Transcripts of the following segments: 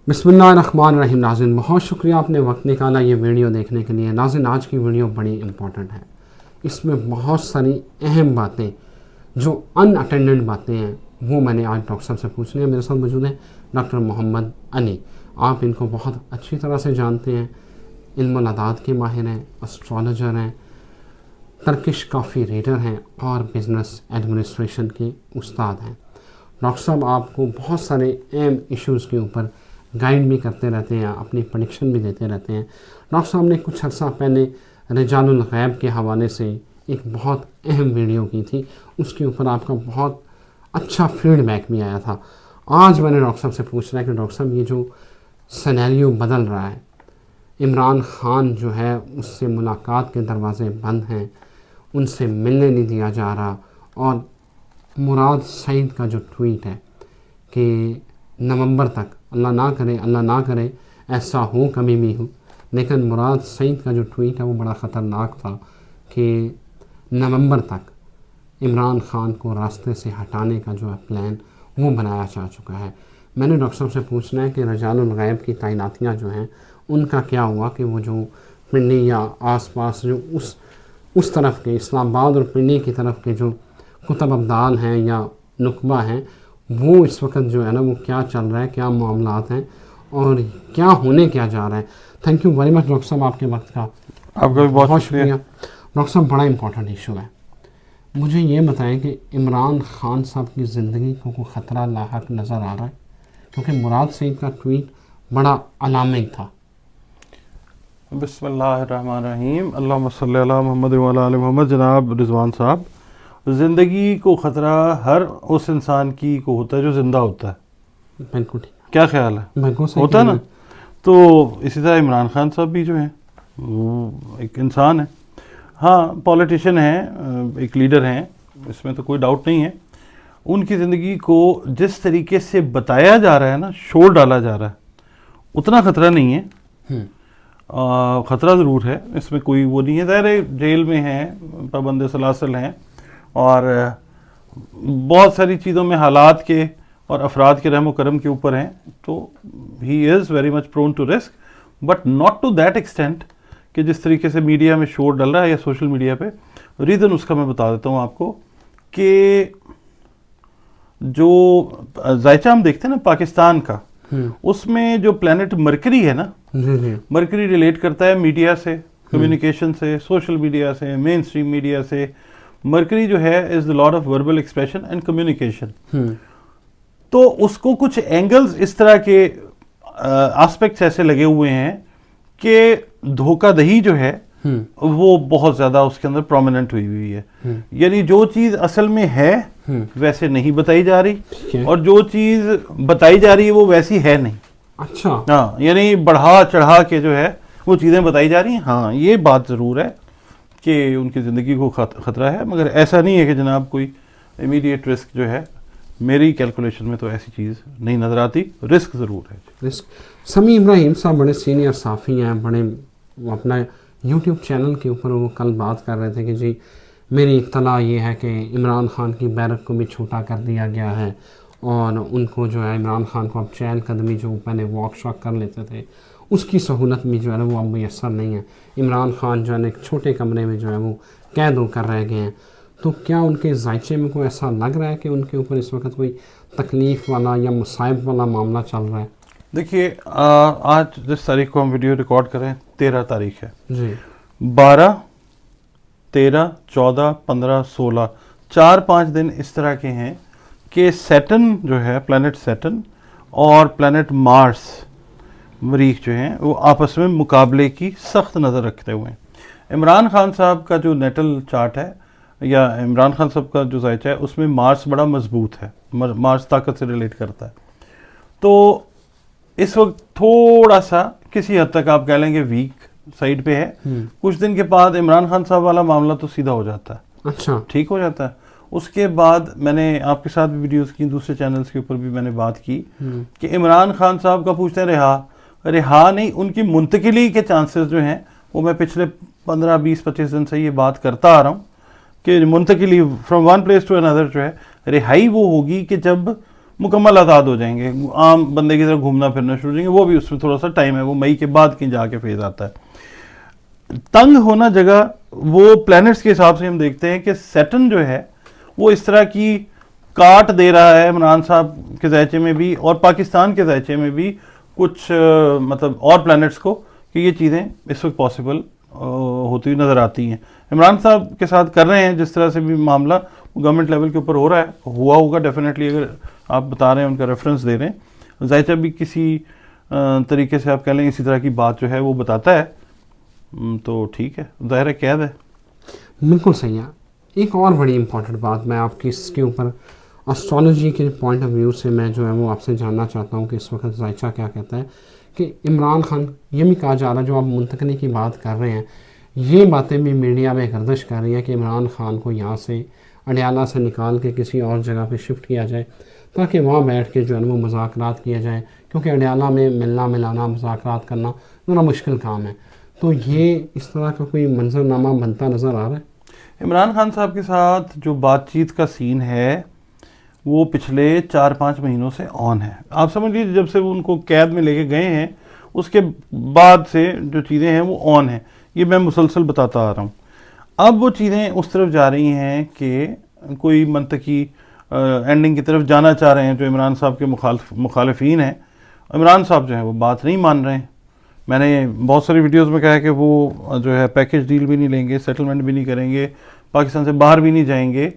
बिस्मिल्लाहिर्रहमानिर्रहीम। नाज़रीन, बहुत शुक्रिया आपने वक्त निकाला ये वीडियो देखने के लिए। नाज़रीन, आज की वीडियो बड़ी इंपॉर्टेंट है। इसमें बहुत सारी अहम बातें जो अनअटेंडेड बातें हैं वो मैंने आज डॉक्टर साहब से पूछनी है। मेरे साथ मौजूद हैं डॉक्टर मोहम्मद अली। आप इनको बहुत अच्छी तरह से जानते हैं, इल्मुल अदाद के माहिर हैं, एस्ट्रोलॉजर हैं, टर्किश कॉफ़ी रीडर हैं और बिज़नेस एडमिनिस्ट्रेशन के उस्ताद हैं। डॉक्टर साहब आपको बहुत सारे अहम इश्यूज़ के ऊपर गाइड भी करते रहते हैं, अपनी प्रेडिक्शन भी देते रहते हैं। डॉक्टर साहब ने कुछ अर्सा पहले रिजालुल गैब के हवाले से एक बहुत अहम वीडियो की थी, उसके ऊपर आपका बहुत अच्छा फीडबैक भी आया था। आज मैंने डॉक्टर साहब से पूछ रहा है कि डॉक्टर साहब ये जो सिनेरियो बदल रहा है, इमरान ख़ान जो है उससे मुलाकात के दरवाज़े बंद हैं, उनसे मिलने नहीं दिया जा रहा, और मुराद सईद का जो ट्वीट है कि नवंबर तक, अल्लाह ना करे ऐसा हो कभी भी हो, लेकिन मुराद सईद का जो ट्वीट है वो बड़ा ख़तरनाक था कि नवंबर तक इमरान ख़ान को रास्ते से हटाने का जो है प्लान वो बनाया जा चुका है। मैंने डॉक्टर साहब से पूछना है कि रिजालुल गैब की तैनातियाँ जो हैं उनका क्या हुआ, कि वो जो पिंडी या आसपास जो उस तरफ के इस्लामाबाद और पिंडी की तरफ के जो कुतुब अब्दाल हैं या नुकबा हैं, वो इस वक्त जो है ना वो क्या चल रहा है, क्या मामलात हैं और क्या होने क्या जा रहा है। Thank you very much doctor साहब आपके वक्त का। आपका भी बहुत शुक्रिया। डॉक्टर साहब, बड़ा इंपॉर्टेंट इशू है, मुझे ये बताएं कि इमरान ख़ान साहब की ज़िंदगी को कोई ख़तरा लाहक नज़र आ रहा है? क्योंकि मुराद सईद का ट्वीट बड़ा अलामिक था। बिस्मिल्लाहिर्रहमानिर्रहीम, अल्लाहुम्मा सल्ली अला मुहम्मद व अला आलि मुहम्मद। जनाब रिजवान साहब, ज़िंदगी को ख़तरा हर उस इंसान की को होता है जो ज़िंदा होता है। बिल्कुल ठीक, क्या ख्याल है? बिल्कुल सही होता है ना। तो इसी तरह इमरान ख़ान साहब भी जो हैं वो एक इंसान है। हाँ, पॉलिटिशियन हैं, एक लीडर हैं, इसमें तो कोई डाउट नहीं है। उनकी ज़िंदगी को जिस तरीके से बताया जा रहा है ना, शोर डाला जा रहा है, उतना ख़तरा नहीं है। ख़तरा ज़रूर है, इसमें कोई वो नहीं है। ज़ाहिर जेल में हैं, पाबंद सलासल हैं और बहुत सारी चीज़ों में हालात के और अफराद के रहम करम के ऊपर हैं, तो he is very much prone to risk, but not to that extent कि जिस तरीके से मीडिया में शोर डल रहा है या सोशल मीडिया पे। रीज़न उसका मैं बता देता हूँ आपको कि जो जायचा हम देखते हैं ना पाकिस्तान का, उसमें जो प्लैनेट मरकरी है ना, मरकरी रिलेट करता है मीडिया से, कम्युनिकेशन से, सोशल मीडिया से, मेन स्ट्रीम मीडिया से। मरकरी जो है is the Lord of verbal expression and communication. तो उसको कुछ एंगल्स इस तरह के एस्पेक्ट्स ऐसे लगे हुए हैं कि धोखाधड़ी जो है वो बहुत ज़्यादा उसके अंदर प्रोमिनेंट हुई है। यानी जो चीज़ असल में है वैसे नहीं बताई जा रही, और जो चीज़ बताई जा रही है वो वैसी है नहीं। अच्छा, हाँ, यानी बढ़ा चढ़ा के जो है वो चीज़ें बताई जा रही हैं। हाँ, ये बात ज़रूर है कि उनकी ज़िंदगी को ख़तरा है, मगर ऐसा नहीं है कि जनाब कोई इमीडिएट रिस्क जो है। मेरी कैलकुलेशन में तो ऐसी चीज़ नहीं नज़र आती। रिस्क ज़रूर है। रिस्क। समी इब्राहिम साहब बड़े सीनियर साफ़ी हैं, बड़े अपना यूट्यूब चैनल के ऊपर वो कल बात कर रहे थे कि जी मेरी इत्तला ये है कि इमरान ख़ान की बैरक को भी छोटा कर दिया गया है, और उनको जो है इमरान ख़ान को अब चहल कदमी जो पहले वॉक शॉक कर लेते थे उसकी सहूलत भी जो है वो अब मैसर नहीं है। इमरान ख़ान जो है एक छोटे कमरे में जो है वो कैद होकर रह गए हैं। तो क्या उनके जायचे में कोई ऐसा लग रहा है कि उनके ऊपर इस वक्त कोई तकलीफ़ वाला या मुसाइब वाला मामला चल रहा है? देखिए, आज जिस तारीख को हम वीडियो रिकॉर्ड कर रहे हैं 13 तारीख है जी। 12, 13, 14, 15, 16, 4-5 दिन इस तरह के हैं कि सैटर्न जो है, प्लैनेट सैटर्न और प्लैनेट मार्स मरीख जो हैं वो आपस में मुकाबले की सख्त नज़र रखते हुए हैं। इमरान ख़ान साहब का जो नेटल चार्ट है या इमरान ख़ान साहब का जो जायचा है उसमें मार्स बड़ा मजबूत है, मार्स ताकत से रिलेट करता है। तो इस वक्त थोड़ा सा किसी हद तक आप कह लेंगे वीक साइड पे है। कुछ दिन के बाद इमरान ख़ान साहब वाला मामला तो सीधा हो जाता है। अच्छा, ठीक हो जाता है। उसके बाद मैंने आपके साथ भी वीडियोस की, दूसरे चैनल्स के ऊपर भी मैंने बात की कि इमरान ख़ान साहब का पूछते हैं रिहा नहीं, उनकी मुंतकिली के चांसेस जो हैं वो मैं पिछले 15, 20, 25 दिन से ये बात करता आ रहा हूँ कि मुंतकिली from one place to another जो है, रिहाई वो होगी कि जब मुकम्मल आज़ाद हो जाएंगे, आम बंदे की तरह घूमना फिरना शुरू हो जाएंगे। वो भी उसमें थोड़ा सा टाइम है, वो मई के बाद कहीं जाके फेज आता है। तंग होना जगह, वो प्लैनेट्स के हिसाब से हम देखते हैं कि सैटर्न जो है वो इस तरह की काट दे रहा है इमरान साहब के ज़ायचे में भी और पाकिस्तान के ज़ायचे में भी कुछ मतलब और प्लैनेट्स को, कि ये चीज़ें इस वक्त पॉसिबल होती हुई नज़र आती हैं। इमरान साहब के साथ कर रहे हैं जिस तरह से भी मामला गवर्नमेंट लेवल के ऊपर हो रहा है, हुआ होगा डेफिनेटली, अगर आप बता रहे हैं उनका रेफरेंस दे रहे हैं। ज़ायचा भी किसी तरीके से आप कह लें इसी तरह की बात जो है वो बताता है, तो ठीक है, ज़ाहिर है कैद है। बिल्कुल सही है। एक और बड़ी इंपॉर्टेंट बात मैं आपकी इसके ऊपर एस्ट्रोलॉजी के पॉइंट ऑफ व्यू से मैं जो है वो आपसे जानना चाहता हूँ कि इस वक्त ज़ायचा क्या कहता है कि इमरान खान, ये भी कहा जा रहा है, जो आप मुंतकली की बात कर रहे हैं, ये बातें भी मीडिया में गर्दिश कर रही हैं कि इमरान खान को यहाँ से अडयाला से निकाल के किसी और जगह पे शिफ्ट किया जाए ताकि वहाँ बैठ के जो है वो मुज़ाकरात किया जाए, क्योंकि अडयाला में मिलना मिलाना मुज़ाकरात करना ज़रा मुश्किल काम है। तो ये इस तरह का कोई मंजरनामा बनता नज़र आ रहा है। इमरान खान साहब के साथ जो बातचीत का सीन है वो पिछले 4-5 महीनों से ऑन है। आप समझ लीजिए जब से वो उनको कैद में लेके गए हैं उसके बाद से जो चीज़ें हैं वो ऑन है। ये मैं मुसलसल बताता आ रहा हूँ। अब वो चीज़ें उस तरफ जा रही हैं कि कोई मंतकी एंडिंग की तरफ जाना चाह रहे हैं जो इमरान साहब के मुखालिफिन हैं। इमरान साहब जो है वो बात नहीं मान रहे हैं। मैंने बहुत सारी वीडियोस में कहा है कि वो जो है पैकेज डील भी नहीं लेंगे, सेटलमेंट भी नहीं करेंगे, पाकिस्तान से बाहर भी नहीं जाएंगे,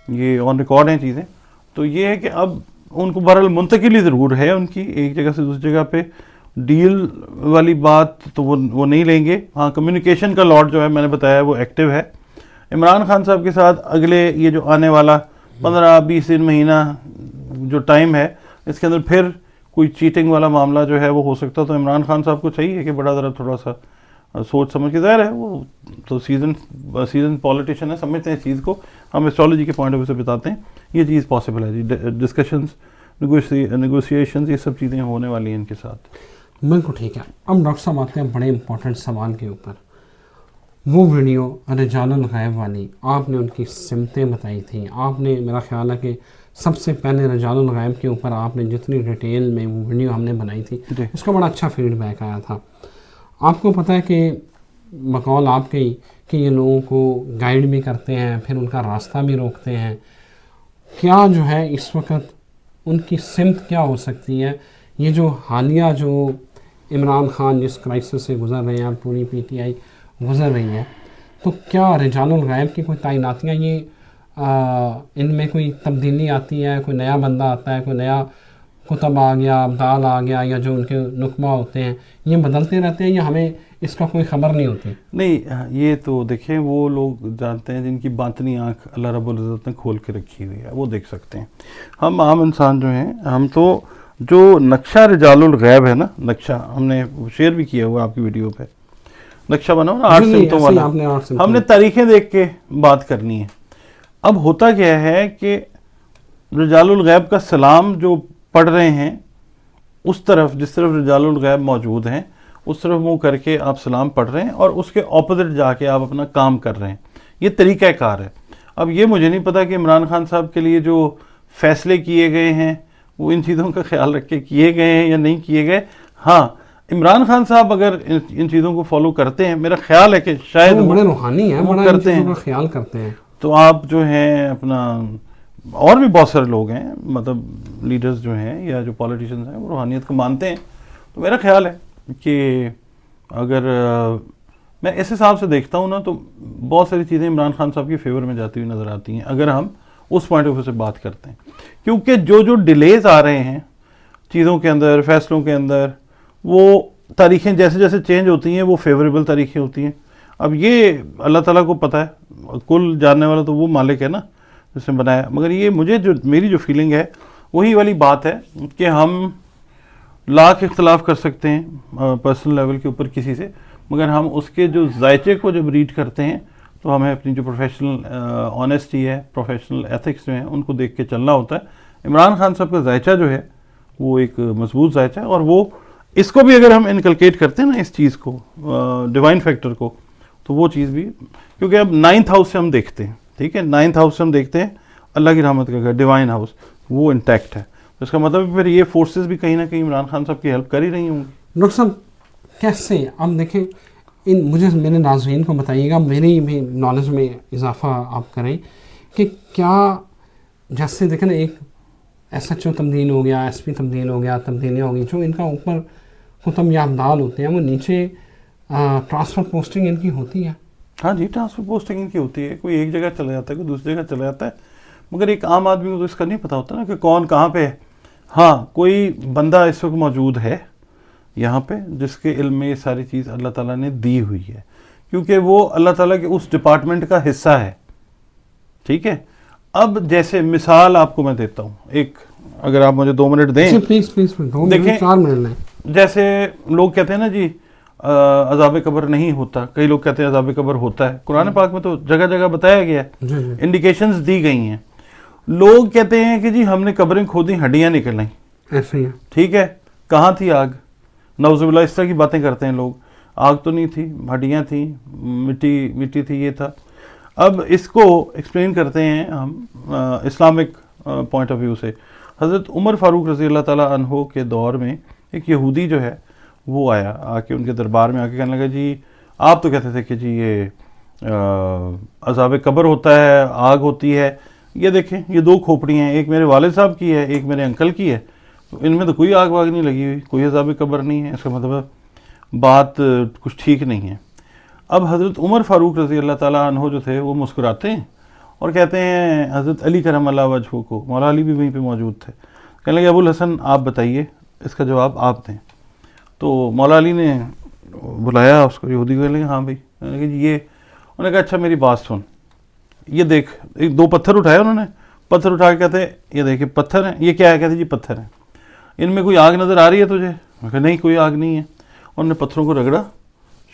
ये ऑन रिकॉर्ड हैं चीज़ें। तो ये है कि अब उनको बहरहाल मुंतकिली ज़रूर है उनकी एक जगह से दूसरी जगह पे, डील वाली बात तो वो नहीं लेंगे। हाँ, कम्युनिकेशन का लॉट जो है मैंने बताया वो एक्टिव है। इमरान खान साहब के साथ अगले ये जो आने वाला 15-20 दिन महीना जो टाइम है इसके अंदर फिर कोई चीटिंग वाला मामला जो है वो हो सकता। तो इमरान खान साहब को चाहिए कि बड़ा ज़रा थोड़ा सा सोच समझ के, ज़ाहिर है वो तो सीजन पॉलिटिशियन है, समझते हैं इस चीज़ को। हम एस्ट्रोलॉजी के पॉइंट ऑफ व्यू से बताते हैं ये चीज़ पॉसिबल है जी। डिस्कशंस, नेगोशिएशंस, ये सब चीज़ें होने वाली हैं इनके साथ। बिल्कुल ठीक है। अब डॉक्टर साहब आते हैं बड़े इंपॉर्टेंट सवाल के ऊपर। वो वीडियो रिजालुल गैब वाली, आपने उनकी सिमतें बताई थी, आपने, मेरा ख्याल है कि सबसे पहले रिजालुल गैब के ऊपर आपने जितनी डिटेल में वो वीडियो हमने बनाई थी उसका बड़ा अच्छा फीडबैक आया था। आपको पता है कि बकौल आपके ही कि ये लोगों को गाइड भी करते हैं, फिर उनका रास्ता भी रोकते हैं। क्या जो है इस वक्त उनकी सिमत क्या हो सकती है? ये जो हालिया जो इमरान खान जिस क्राइसिस से गुज़र रहे हैं, पूरी पीटीआई गुज़र रही है, तो क्या रिजालुल गैब की कोई तैनातियाँ ये इनमें कोई तब्दीली आती है, कोई नया बंदा आता है, कोई नया कुतब आ गया, अब्दाल आ गया, या जो उनके नुकमा होते हैं ये बदलते रहते हैं, या हमें इसका कोई ख़बर नहीं होती? नहीं, ये तो देखें वो लोग जानते हैं जिनकी बातनी आँख अल्लाह रब्बुल इज़्ज़त ने खोल के रखी हुई है, वो देख सकते हैं। हम आम इंसान जो हैं, हम तो जो नक्शा रिजालुल गैब है ना, नक्शा हमने शेयर भी किया हुआ आपकी वीडियो पे, नक्शा बना ना 8 सिमतों वाला, हमने तारीखें देख के बात करनी है। अब होता क्या है कि रिजालुल गैब का सलाम जो पढ़ रहे हैं उस तरफ, जिस तरफ रिजालुल गैब मौजूद हैं उस तरफ मुँह करके आप सलाम पढ़ रहे हैं और उसके ऑपोजिट जाके आप अपना काम कर रहे हैं, ये तरीक़ाकार है। अब ये मुझे नहीं पता कि इमरान खान साहब के लिए जो फ़ैसले किए गए हैं वो इन चीज़ों का ख्याल रख के किए गए हैं या नहीं किए गए। हाँ, इमरान खान साहब अगर इन चीज़ों को फॉलो करते हैं, मेरा ख्याल है कि शायद वो बड़े रूहानी हैं, वो बड़ा करते हैं, ख्याल करते हैं। तो आप जो हैं अपना, और भी बहुत सारे लोग हैं, मतलब लीडर्स जो हैं या जो पॉलिटिशियंस हैं वो रूहानियत को मानते हैं। तो मेरा ख्याल है कि अगर मैं इस हिसाब से देखता हूँ ना, तो बहुत सारी चीज़ें इमरान खान साहब के फेवर में जाती हुई नज़र आती हैं अगर हम उस पॉइंट ऑफ व्यू से बात करते हैं। क्योंकि जो डिलेज़ आ रहे हैं चीज़ों के अंदर, फैसलों के अंदर, वो तारीखें जैसे जैसे चेंज होती हैं वो फेवरेबल तारीखें होती हैं। अब ये अल्लाह ताला को पता है, कुल जानने वाला तो वो मालिक है ना जिसने बनाया। मगर ये मेरी जो फीलिंग है वही वाली बात है कि हम लाख इख्तलाफ कर सकते हैं पर्सनल लेवल के ऊपर किसी से, मगर हम उसके जो जायचे को जब रीड करते हैं तो हमें अपनी जो प्रोफेशनल ऑनेस्टी है, प्रोफेशनल एथिक्स जो हैं उनको देख के चलना होता है। इमरान खान साहब का जायचा जो है वो एक मजबूत जायचा है, और वो इसको भी अगर हम इनकलकेट करते हैं ना इस चीज़ को, डिवाइन फैक्टर को, तो वो चीज़ भी, क्योंकि अब 9th हाउस से हम देखते हैं, ठीक है, 9th हाउस से हम देखते हैं अल्लाह की रहमत का घर, डिवाइन हाउस, वो इंटैक्ट है। اس کا مطلب پھر یہ فورسز بھی کہیں نہ کہیں عمران خان صاحب کی ہیلپ کر ہی رہی ہوں گی. ڈاکٹر صاحب کیسے اب دیکھیں مجھے میرے ناظرین کو بتائیے گا, میری بھی نالج میں اضافہ آپ کریں کہ کیا جیسے دیکھیں نا ایک ایس ایچ او تبدیل ہو گیا, ایس پی تبدیل ہو گیا, تبدیلیاں ہو گئی, جو ان کا اوپر حتم یا ابدال ہوتے ہیں وہ نیچے ٹرانسفر پوسٹنگ ان کی ہوتی ہے. ہاں جی, ٹرانسفر پوسٹنگ ان کی ہوتی ہے, کوئی ایک جگہ چلا جاتا ہے, کوئی دوسری جگہ چلا جاتا ہے, مگر ایک عام آدمی کو تو اس کا نہیں پتہ ہوتا نا کہ کون کہاں پہ ہے. ہاں کوئی بندہ اس وقت موجود ہے یہاں پہ جس کے علم میں یہ ساری چیز اللہ تعالیٰ نے دی ہوئی ہے, کیونکہ وہ اللہ تعالیٰ کے اس ڈپارٹمنٹ کا حصہ ہے. ٹھیک ہے, اب جیسے مثال آپ کو میں دیتا ہوں, ایک اگر آپ مجھے 2 منٹ دیں. پلیز پلیز, 2 منٹ 4 منٹ لیں. جیسے لوگ کہتے ہیں نا جی عذاب قبر نہیں ہوتا, کئی لوگ کہتے ہیں عذاب قبر ہوتا ہے. قرآن پاک میں تو جگہ جگہ بتایا گیا ہے, انڈیکیشنز دی گئی ہیں. لوگ کہتے ہیں کہ جی ہم نے قبریں کھودی, ہڈیاں نکل آئیں. ایسے ہی ہے. ٹھیک ہے, کہاں تھی آگ؟ نعوذ باللہ اس طرح کی باتیں کرتے ہیں لوگ. آگ تو نہیں تھی, ہڈیاں تھیں, مٹی تھی, یہ تھا. اب اس کو ایکسپلین کرتے ہیں ہم اسلامک پوائنٹ آف ویو سے. حضرت عمر فاروق رضی اللہ تعالیٰ عنہ کے دور میں ایک یہودی جو ہے وہ آیا, آ کے ان کے دربار میں آ کے کہنے لگا جی آپ تو کہتے تھے کہ جی یہ عذاب قبر ہوتا ہے, آگ ہوتی ہے, یہ دیکھیں یہ 2 کھوپڑیاں ہیں, ایک میرے والد صاحب کی ہے, ایک میرے انکل کی ہے, ان میں تو کوئی آگ واگ نہیں لگی ہوئی, کوئی عذاب قبر نہیں ہے. اس کا مطلب بات کچھ ٹھیک نہیں ہے. اب حضرت عمر فاروق رضی اللہ تعالیٰ عنہ جو تھے وہ مسکراتے ہیں اور کہتے ہیں حضرت علی کرم اللہ وجہہ کو, مولا علی بھی وہیں پہ موجود تھے, کہنے لگے ابو الحسن آپ بتائیے, اس کا جواب آپ دیں. تو مولا علی نے بلایا اس کو, یہودی کو, کہنے لگے ہاں بھائی, کہنے لگے جی یہ, انہوں نے کہا اچھا میری بات سن, یہ دیکھ, 2 پتھر اٹھائے انہوں نے, پتھر اٹھا کے کہتے یہ دیکھیں پتھر ہیں, یہ کیا ہے؟ کہتے جی پتھر ہیں, ان میں کوئی آگ نظر آ رہی ہے تجھے؟ میں کہا نہیں کوئی آگ نہیں ہے. انہوں نے پتھروں کو رگڑا,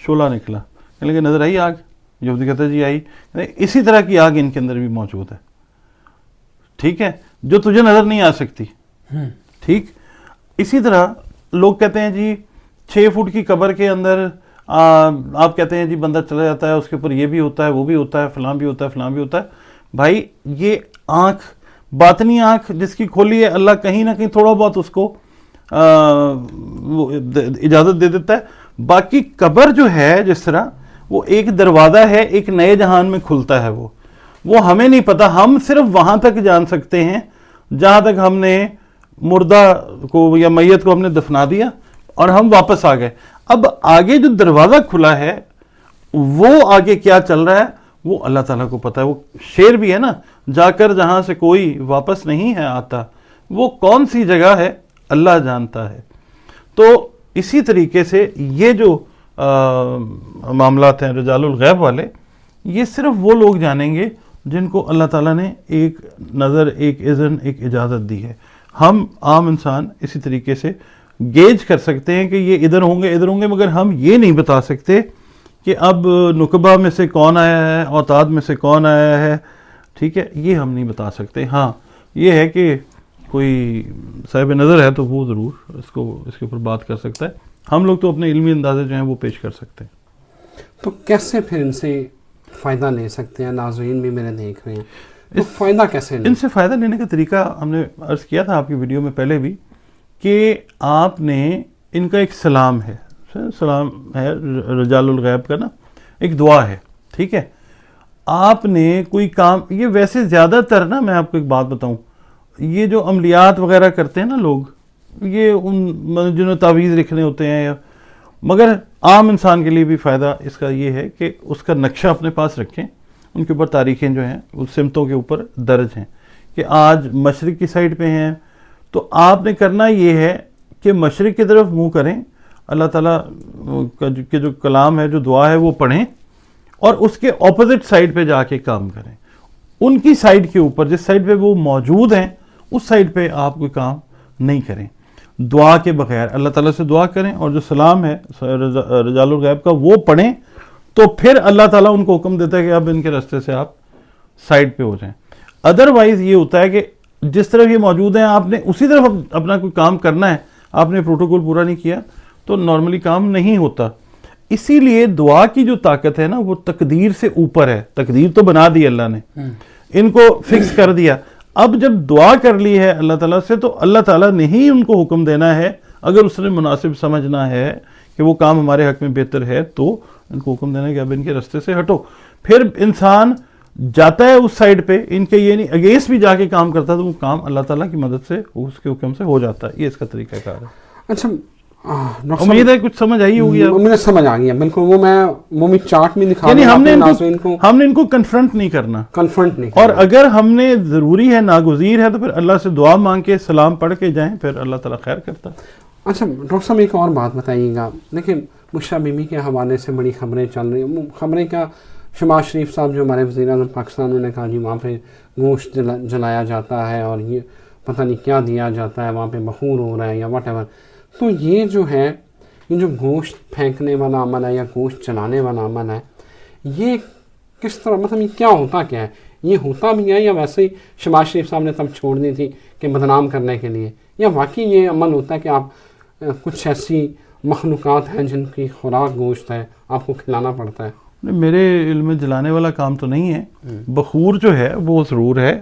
شعلہ نکلا, کہنے لگے نظر آئی آگ؟ یہودی کہتا ہے جی آئی. اسی طرح کی آگ ان کے اندر بھی موجود ہے, ٹھیک ہے, جو تجھے نظر نہیں آ سکتی. ٹھیک اسی طرح لوگ کہتے ہیں جی 6 فٹ کی قبر کے اندر آپ کہتے ہیں جی بندہ چلا جاتا ہے, اس کے اوپر یہ بھی ہوتا ہے, وہ بھی ہوتا ہے, فلاں بھی ہوتا ہے, فلاں بھی ہوتا ہے. بھائی یہ آنکھ, باطنی آنکھ جس کی کھولی ہے, اللہ کہیں نہ کہیں تھوڑا بہت اس کو اجازت دے دیتا ہے. باقی قبر جو ہے جس طرح وہ ایک دروازہ ہے, ایک نئے جہان میں کھلتا ہے, وہ ہمیں نہیں پتا. ہم صرف وہاں تک جان سکتے ہیں جہاں تک ہم نے مردہ کو یا میت کو ہم نے دفنا دیا اور ہم واپس آ گئے. اب آگے جو دروازہ کھلا ہے وہ آگے کیا چل رہا ہے وہ اللہ تعالیٰ کو پتا ہے. وہ شعر بھی ہے نا, جا کر جہاں سے کوئی واپس نہیں ہے آتا, وہ کون سی جگہ ہے اللہ جانتا ہے. تو اسی طریقے سے یہ جو معاملات ہیں رجال الغیب والے, یہ صرف وہ لوگ جانیں گے جن کو اللہ تعالیٰ نے ایک نظر, ایک اذن, ایک اجازت دی ہے. ہم عام انسان اسی طریقے سے گیج کر سکتے ہیں کہ یہ ادھر ہوں گے, مگر ہم یہ نہیں بتا سکتے کہ اب نقبہ میں سے کون آیا ہے, اوتاد میں سے کون آیا ہے. ٹھیک ہے, یہ ہم نہیں بتا سکتے. ہاں یہ ہے کہ کوئی صاحب نظر ہے تو وہ ضرور اس کے اوپر بات کر سکتا ہے. ہم لوگ تو اپنے علمی اندازے جو ہیں وہ پیش کر سکتے ہیں. تو کیسے پھر ان سے فائدہ لے سکتے ہیں؟ ناظرین بھی میرے دیکھ رہے ہیں, تو فائدہ کیسے لیں؟ ان سے فائدہ لینے کا طریقہ ہم نے عرض کیا تھا آپ کی ویڈیو میں پہلے بھی, کہ آپ نے ان کا ایک سلام ہے رجال الغیب کا نا, ایک دعا ہے. ٹھیک ہے, آپ نے کوئی کام, یہ ویسے زیادہ تر نا میں آپ کو ایک بات بتاؤں, یہ جو عملیات وغیرہ کرتے ہیں نا لوگ, یہ ان جنہوں تعویذ لکھنے ہوتے ہیں, مگر عام انسان کے لیے بھی فائدہ اس کا یہ ہے کہ اس کا نقشہ اپنے پاس رکھیں. ان کے اوپر تاریخیں جو ہیں اس سمتوں کے اوپر درج ہیں کہ آج مشرق کی سائڈ پہ ہیں, تو آپ نے کرنا یہ ہے کہ مشرق کی طرف منہ کریں, اللہ تعالیٰ کے جو کلام ہے, جو دعا ہے وہ پڑھیں, اور اس کے اپوزٹ سائڈ پہ جا کے کام کریں. ان کی سائڈ کے اوپر, جس سائڈ پہ وہ موجود ہیں, اس سائڈ پہ آپ کوئی کام نہیں کریں. دعا کے بغیر اللہ تعالیٰ سے دعا کریں, اور جو سلام ہے رجال الغیب کا وہ پڑھیں, تو پھر اللہ تعالیٰ ان کو حکم دیتا ہے کہ اب ان کے راستے سے آپ سائڈ پہ ہو جائیں. ادروائز یہ ہوتا ہے کہ جس طرف یہ موجود ہیں آپ نے اسی طرف اپنا کوئی کام کرنا ہے, آپ نے پروٹوکول پورا نہیں کیا تو نارملی کام نہیں ہوتا. اسی لیے دعا کی جو طاقت ہے نا وہ تقدیر سے اوپر ہے. تقدیر تو بنا دی اللہ نے, ان کو فکس کر دیا. اب جب دعا کر لی ہے اللہ تعالیٰ سے تو اللہ تعالیٰ نے ہی ان کو حکم دینا ہے. اگر اس نے مناسب سمجھنا ہے کہ وہ کام ہمارے حق میں بہتر ہے تو ان کو حکم دینا ہے کہ اب ان کے راستے سے ہٹو. پھر انسان جاتا ہے اس سائڈ پہ, ان کے یہ نہیں اگینسٹ بھی جا کے کام کرتا ہے تو وہ کام اللہ تعالیٰ کی مدد سے اس کے حکم سے ہو جاتا ہے. یہ اس کا طریقہ کار ہے. اچھا امید ہے کچھ سمجھ آئی ہوگی. مجھے سمجھ آ گیا بالکل. وہ میں چارٹ میں دکھا یعنی ہم نے ان کو کنفرنٹ نہیں کرنا, کنفرنٹ نہیں اور اگر ہم نے ضروری ہے ناگزیر ہے تو پھر اللہ سے دعا مانگ کے سلام پڑھ کے جائیں, پھر اللہ تعالیٰ خیر کرتا. اچھا ڈاکٹر صاحب ایک اور بات بتائیے گا. دیکھیں بشریٰ بیوی کے حوالے سے بڑی خبریں چل رہی ہیں. خبریں کا شہباز شریف صاحب جو ہمارے وزیر اعظم پاکستان, انہوں نے کہا جی وہاں پہ گوشت جلایا جاتا ہے اور یہ پتہ نہیں کیا دیا جاتا ہے, وہاں پہ بخور ہو رہا ہے یا واٹ ایور. تو یہ جو ہے یہ جو گوشت پھینکنے والا عمل ہے یا گوشت چلانے والا عمل ہے, یہ کس طرح, مطلب یہ کیا ہوتا کیا ہے؟ یہ ہوتا بھی ہے یا ویسے ہی شہباز شریف صاحب نے تب چھوڑ دی تھی کہ بدنام کرنے کے لیے, یا واقعی یہ عمل ہوتا ہے کہ آپ کچھ ایسی مخلوقات ہیں جن کی خوراک گوشت ہے آپ کو کھلانا پڑتا ہے؟ میرے علم میں جلانے والا کام تو نہیں ہے. بخور جو ہے وہ ضرور ہے.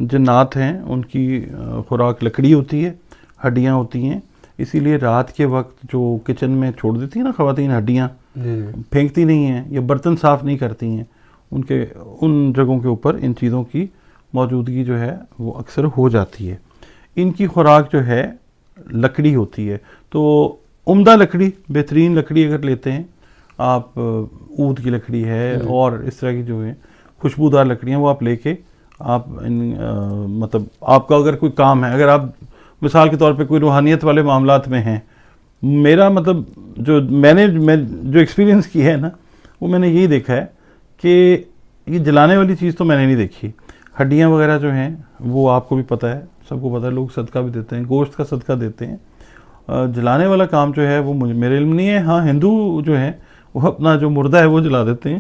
جنات ہیں ان کی خوراک لکڑی ہوتی ہے, ہڈیاں ہوتی ہیں, اسی لیے رات کے وقت جو کچن میں چھوڑ دیتی ہیں نا خواتین ہڈیاں, پھینکتی نہیں ہیں یا برتن صاف نہیں کرتی ہیں, ان جگہوں کے اوپر ان چیزوں کی موجودگی جو ہے وہ اکثر ہو جاتی ہے. ان کی خوراک جو ہے لکڑی ہوتی ہے. تو عمدہ لکڑی, بہترین لکڑی اگر لیتے ہیں آپ, اود کی لکڑی ہے اور اس طرح کی جو ہے خوشبودار لکڑیاں, وہ آپ لے کے آپ مطلب آپ کا اگر کوئی کام ہے, اگر آپ مثال کے طور پہ کوئی روحانیت والے معاملات میں ہیں, میرا مطلب جو میں نے جو ایکسپیرینس کی ہے نا, وہ میں نے یہی دیکھا ہے کہ یہ جلانے والی چیز تو میں نے نہیں دیکھی. ہڈیاں وغیرہ جو ہیں وہ آپ کو بھی پتہ ہے, سب کو پتہ ہے, لوگ صدقہ بھی دیتے ہیں, گوشت کا صدقہ دیتے ہیں. جلانے والا کام جو ہے وہ میرے علم نہیں ہے. ہاں ہندو جو ہیں وہ اپنا جو مردہ ہے وہ جلا دیتے ہیں,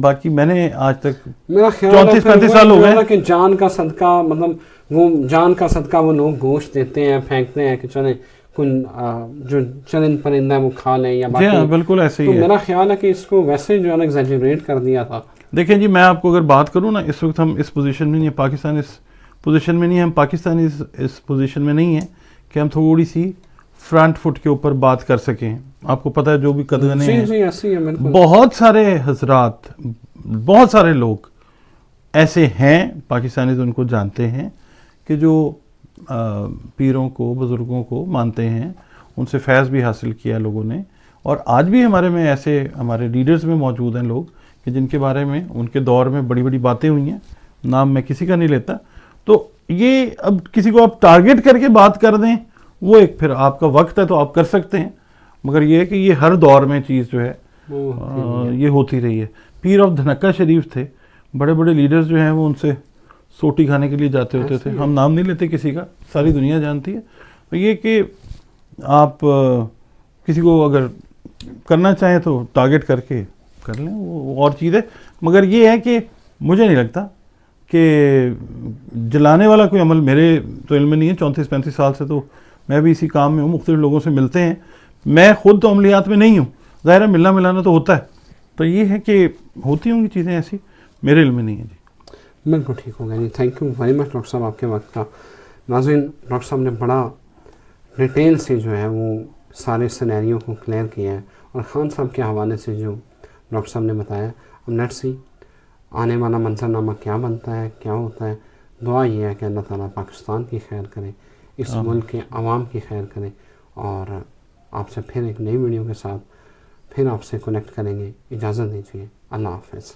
باقی میں نے آج تک 34-35 سال ہو گئے کہ جان کا صدقہ, مطلب وہ جان کا صدقہ وہ لوگ گوشت دیتے ہیں, پھینکتے ہیں کہ چلیں جو چرند پرندہ ہے وہ کھا لیں یا باقی. ہاں بالکل ایسے ہی ہے. میرا خیال ہے کہ اس کو ویسے جو ہے نا ایگزیجریٹ کر دیا تھا. دیکھیں جی, میں آپ کو اگر بات کروں نا, اس وقت ہم اس پوزیشن میں نہیں ہیں, پاکستان اس پوزیشن میں نہیں ہے, ہم پاکستانی اس پوزیشن میں نہیں ہیں کہ ہم تھوڑی سی فرنٹ فٹ کے اوپر بات کر سکیں. آپ کو پتہ ہے جو بھی قدغنے ہیں, بہت سارے حضرات, بہت سارے لوگ ایسے ہیں پاکستانی, تو ان کو جانتے ہیں کہ جو پیروں کو, بزرگوں کو مانتے ہیں, ان سے فیض بھی حاصل کیا لوگوں نے. اور آج بھی ہمارے میں ایسے ہمارے لیڈرز میں موجود ہیں لوگ کہ جن کے بارے میں ان کے دور میں بڑی بڑی باتیں ہوئی ہیں, نام میں کسی کا نہیں لیتا. تو یہ اب کسی کو آپ ٹارگٹ کر کے بات کر دیں, وہ ایک پھر آپ کا وقت ہے تو آپ کر سکتے ہیں, مگر یہ ہے کہ یہ ہر دور میں چیز جو ہے یہ ہوتی رہی ہے. پیر آف دھنکا شریف تھے, بڑے بڑے لیڈرز جو ہیں وہ ان سے سوٹی کھانے کے لیے جاتے ہوتے تھے. ہم نام نہیں لیتے کسی کا, ساری دنیا جانتی ہے. تو یہ کہ آپ کسی کو اگر کرنا چاہیں تو ٹارگٹ کر کے کر لیں, وہ اور چیز ہے. مگر یہ ہے کہ مجھے نہیں لگتا کہ جلانے والا کوئی عمل میرے تو علم میں نہیں ہے. 34-35 سال سے تو میں بھی اسی کام میں ہوں, مختلف لوگوں سے ملتے ہیں. میں خود تو عملیات میں نہیں ہوں, ظاہر ہے ملنا ملانا تو ہوتا ہے. تو یہ ہے کہ ہوتی ہوں گی چیزیں ایسی, میرے علم میں نہیں ہے. جی بالکل ٹھیک ہو گیا جی. Thank you very much doctor صاحب آپ کے وقت کا. ناظرین, ڈاکٹر صاحب نے بڑا ڈیٹیل سے جو ہے وہ سارے سینیریو کو کلیئر کیا ہے, اور خان صاحب کے حوالے سے جو ڈاکٹر صاحب نے بتایا, اب لیٹس سی آنے والا منظرنامہ کیا بنتا ہے, کیا ہوتا ہے. دعا یہ ہے کہ اللہ تعالیٰ پاکستان کی خیر کرے, اس ملک کے عوام کی خیر کرے, اور آپ سے پھر ایک نئی ویڈیو کے ساتھ پھر آپ سے کنیکٹ کریں گے. اجازت دیجیے, اللہ حافظ.